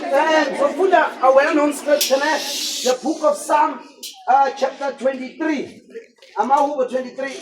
Sofunda a well-known scripture, the book of Psalm, chapter 23. Amahubo 23.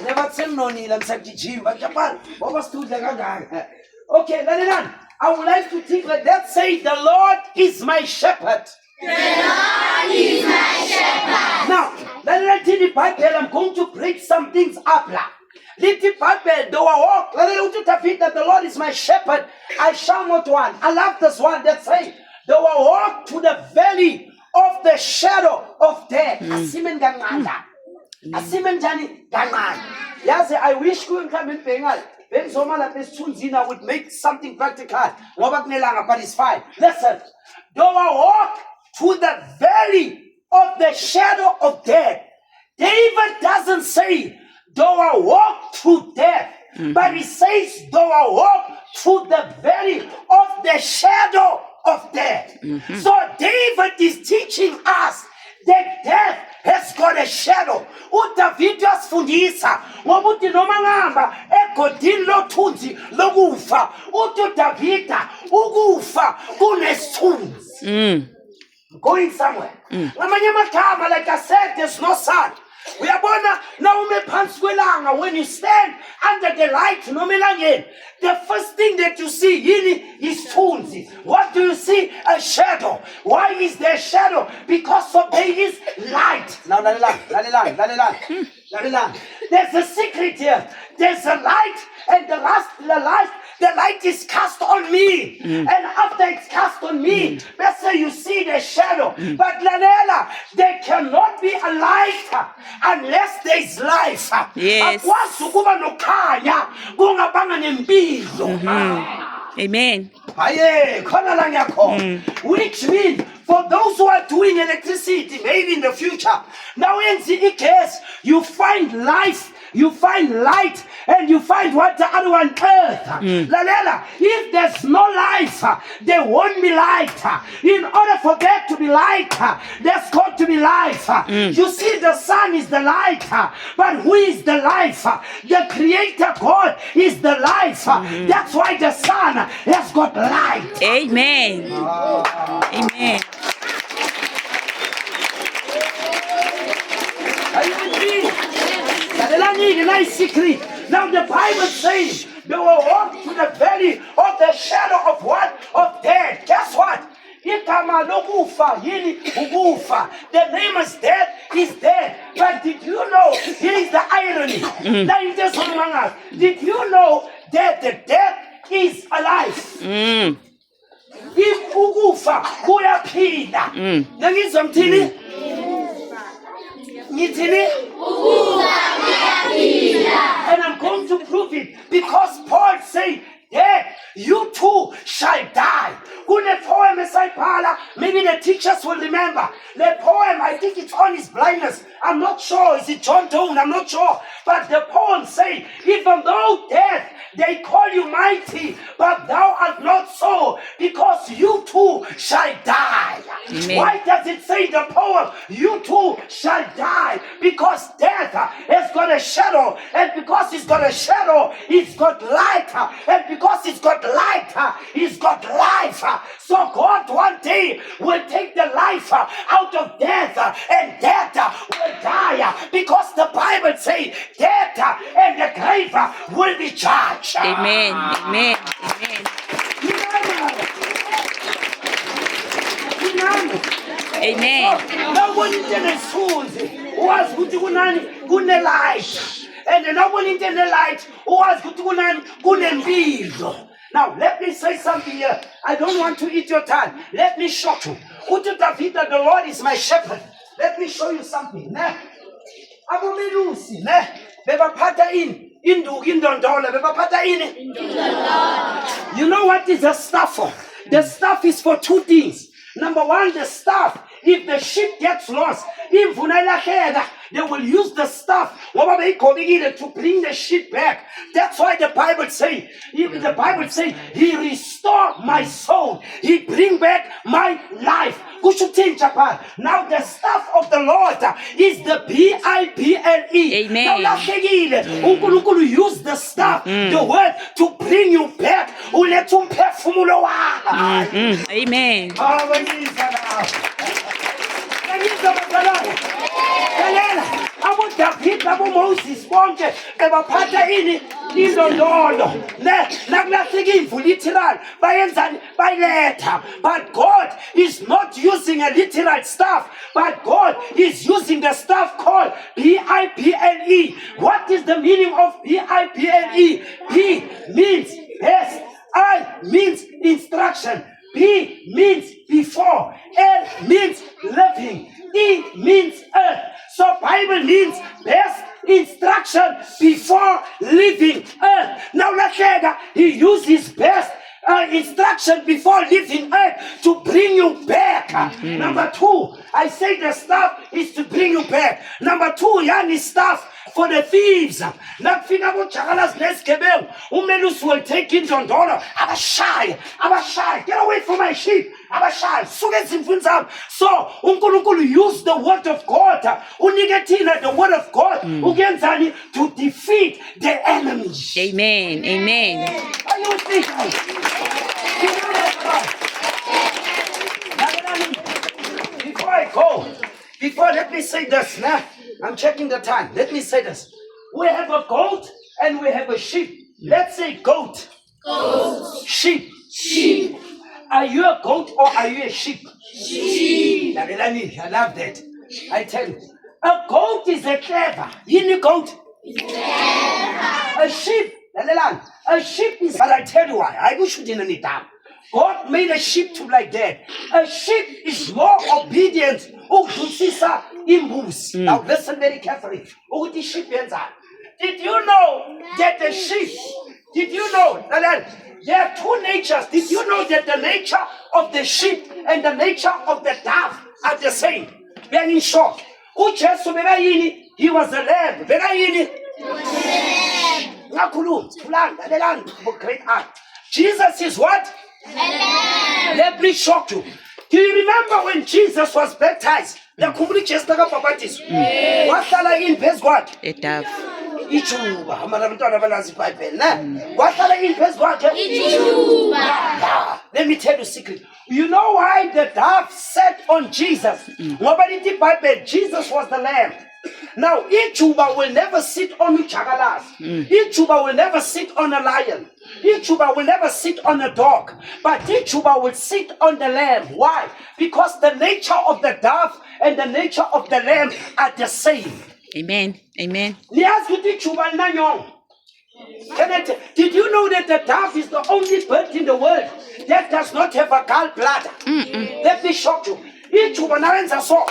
Never tell no need and say Jim, but Japan. What was to the guy? Okay, let it on. I would like to think like that. Say, the Lord is my shepherd. The Lord is my shepherd. Now, let the Bible. I'm going to break some things up. Let the Bible, though I walk, let it fit that the Lord is my shepherd. I shall not want. I love this one that says, though I walk to the valley of the shadow of death. Asimen ganganda. Asimen jani ganganda. Yes, I wish you come in Bengal. When Somala Pesunzina would make something practical. But it's fine. Listen. Though I walk to the valley of the shadow of death. David doesn't say, though I walk through death. But he says, though I walk through the valley of the shadow of death. So David is teaching us that death has got a shadow. UDavid uyasifundisa ngokuthi noma ngihamba egodini lothunzi lokufa uthi uDavida ukufa kunesithunzi. Going somewhere. Ngamanye amagama, like I said, there's no sun. Uyabona na ume phansi kwelanga, when you stand under the light noma elangeni, the first thing that you see yini is thunzi. What do you see? A shadow. Why is there a shadow? Because of there is light. Now there's a secret here. There's a light, and the light is cast on me. And after it's cast on me, let's say you see the shadow. But Lalela, there cannot be a light unless there is life. Yes. Amen. Which means for those who are doing electricity, maybe in the future, now in the case, you find life. You find light, and you find what the other one earth. Lalela, if there's no life, there won't be light. In order for there to be light, there's got to be life. You see, the sun is the light, but who is the life? The Creator God is the life. That's why the sun has got light. Amen. Amen. Nice secret. Now the Bible says they will walk to the valley of the shadow of what? Of death. Guess what? The name is death is death. But did you know, here is the irony. Did you know that the death is alive? If ukufa kuyaphinda. Nangizwa mthini? And I'm going to prove it because Paul said, yeah, you too shall die. Kune poem esayibhala, maybe the teachers will remember. The poem, I think it's on his blindness. I'm not sure. Is it John Donne? I'm not sure. But the poem says, even though death, they call you mighty, but thou art not so, because you too shall die. Amen. Why does it say in the poem, you too shall die? Because death has got a shadow, and because it's got a shadow, it's got light, and because it's got light, it's got life. So God one day will take the life out of death, and death will die, because the Bible says death and the grave will be judged. Amen. Amen. Amen. Amen. Nobody was good light. And nobody in the light was good. Now, let me say something here. I don't want to eat your time. Let me show you. The Lord is my shepherd. Let me show you something. You know what is the staff for? The staff is for two things. Number one, the staff. If the sheep gets lost, they will use the staff to bring the sheep back. That's why the Bible says, He restored my soul. He bring back my life. Now the staff of the Lord is the Bible. Amen. Now use the staff, the word, to bring you back. uletha umphefumulo wakhe. Amen. Awangizwa nawe. Ngizwa bazalwane. Lalela, aboDavid aboMoses bonke bebaphatha ini indondolo. Nakulahleka imvu literal bayenzani bayiletha. But God is not using a literal staff, but God is using the staff called Bible. What is the meaning of Bible? B means best, I means instruction, B means before, L means living, E means earth. So Bible means best, instruction before living earth. Now Lahleka, he used his best instruction before leaving earth to bring you back. Number 2, I say the stuff is to bring you back. Number 2, yani stuff for the thieves. Nakufika boJakalas nesigebengu, umelusi will take indondolo, abashaya, get away from my sheep. Abashaya, suke ezimvini zami. So uNkulunkulu use the word of God. Unike thina the word of God. Ukenzani to defeat the enemy. Amen. Amen. Are you thinking? Before let me say this now. I'm checking the time. Let me say this. We have a goat and we have a sheep. Let's say goat. Goat. Sheep. Sheep. Are you a goat or are you a sheep? Sheep. I love that. I tell you. A goat is a clever. You goat. A sheep. A sheep is, but I tell you why. I wish you didn't need that. God made a sheep to like that. A sheep is more obedient. Now listen very carefully. Did you know that the sheep, did you know that there are two natures? Did you know that the nature of the sheep and the nature of the dove are the same? Very in short. He was a lamb. Great art. Jesus is what? Let me shock you. Do you remember when Jesus was baptized? The kumuli chestaka papatis. Wasala in best God. A dove. Ichuba. Amarabantwana balazi Bible. Wasala in best God. Let me tell you a secret. You know why the dove sat on Jesus? Nobody did Bible. Jesus was the lamb. Now, Ichuba will never sit on Chagalas. Ichuba will never sit on a lion. Ichuba will never sit on a dog. But Ichuba will sit on the lamb. Why? Because the nature of the dove and the nature of the lamb are the same. Amen. Amen. Did you know that the dove is the only bird in the world that does not have a gallbladder? Let me shock you. Ichuba nawenza so.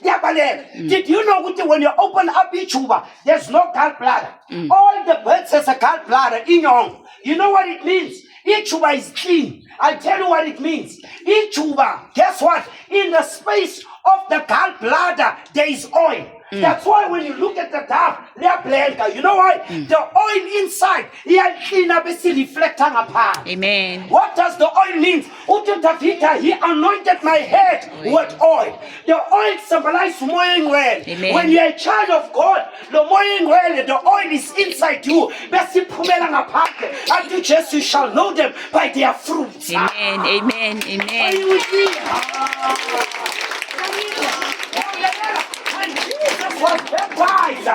Did you know that when you open up Ichuba, there's no gallbladder? All the birds has a gallbladder in your. You know what it means? Ichuba is clean. I tell you what it means. Ichuba, guess what? In the space of the gallbladder, there is oil. That's why when you look at the dove, they are blanker. You know why? The oil inside, he reflecting upon. Amen. What does the oil mean? He anointed my head with oil. The oil symbolizes moying well. Amen. When you're a child of God, the moying well, the oil is inside you. And you just you shall know them by their fruits. Amen. Amen. Are Amen. you with me? When Jesus was baptized,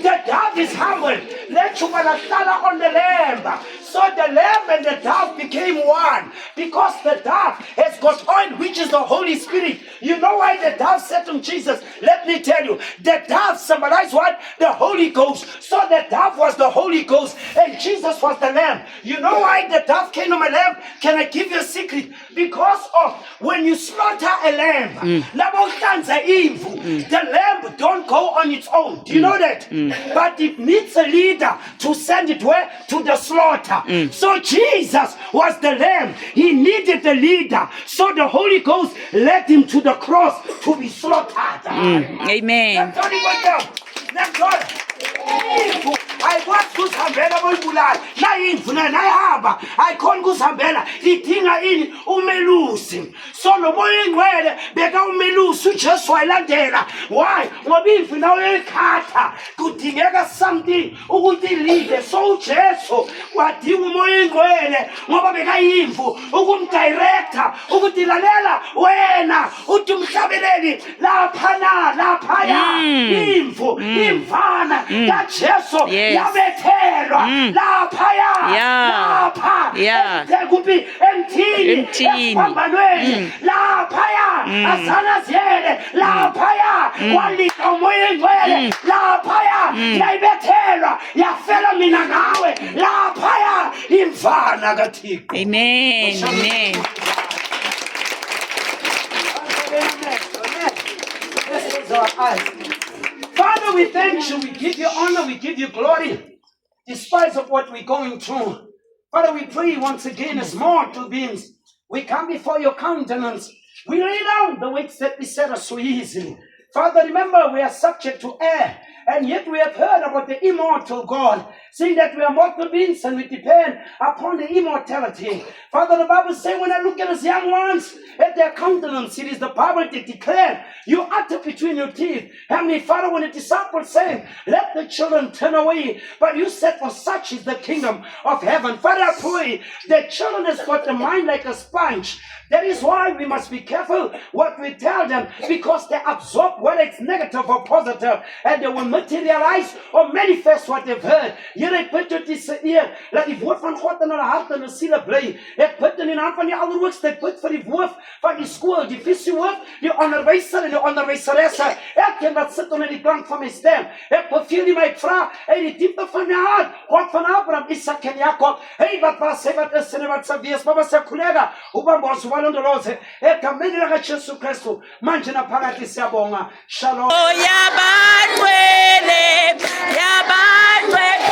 the dove is humble. Let you on the lamb. So the lamb and the dove became one because the dove has got oil, which is the Holy Spirit. You know why the dove said to Jesus? Let me tell you. The dove symbolized what? The Holy Ghost. So the dove was the Holy Ghost and Jesus was the lamb. You know why the dove came on a lamb? Can I give you a secret? Because of when you slaughter a lamb, the lamb don't go on its own. Do you know that? But it needs a leader to send it where? To the slaughter. So Jesus was the lamb. He needed a leader. So the Holy Ghost led him to the cross to be slaughtered. Amen. Let God. imvu ayikwazi ukuzihambela boyibulala nayimvu nayihamba ayikhona ukuzihambela idinga ini umelusi so nomoya ingcwele beka umelusi ujesu wayilandela why ngoba imvu nawe uyayikhatha kudingeka something ukuthi ilide so ujesu wadinga umoya ingcwele ngoba bekayimvu ukumdirector ukuthi lalela wena uthi umhlabeleli laphaya imvu imvana kajesu yabethelwa laphaya lapha kuphi emthini esiphambanweni laphaya azanaziyele laphaya walika umoya ingcwele laphaya yayibethelwa yafela mina nawe laphaya imvana kaThixo. Amen. Amen. Let's close our eyes. Father, we thank you, we give you honor, we give you glory, despite of what we're going through. Father, we pray once again as mortal beings, we come before your countenance. We lay down the weights that beset us so easily. Father, remember we are subject to air, and yet we have heard about the immortal God, saying that we are mortal beings and we depend upon the immortality. Father, the Bible says when I look at these young ones, at their countenance, it is the Bible that declared, you utter between your teeth. Heavenly Father, when the disciples said, let the children turn away, but you said, for such is the kingdom of heaven. Father, I pray that children has got the mind like a sponge. That is why we must be careful what we tell them, because they absorb whether it's negative or positive, and they will materialize or manifest what they've heard. Here ek bid tot die Here, laat die woord van God in hulle hart en hulle siele bly. Ek bid in die naam van die Allerhoogste, ek bid vir die hoof van die skool, die visiehoof, die onderwyser en die onderwyseresse. Elkeen wat sit onder die klank van my stem. Ek beveel nie my vra uit die diepte van my hart, God van Abraham, Isaac en Jacob. Hey, wat was hy, wat is en wat sal wees? Baba se kollega, ubambosi walondoloze. Ek kamele ka Jesu Kristu. Manje na phakathi siyabonga. Shalom. Oh, yabanwele, yabanwele.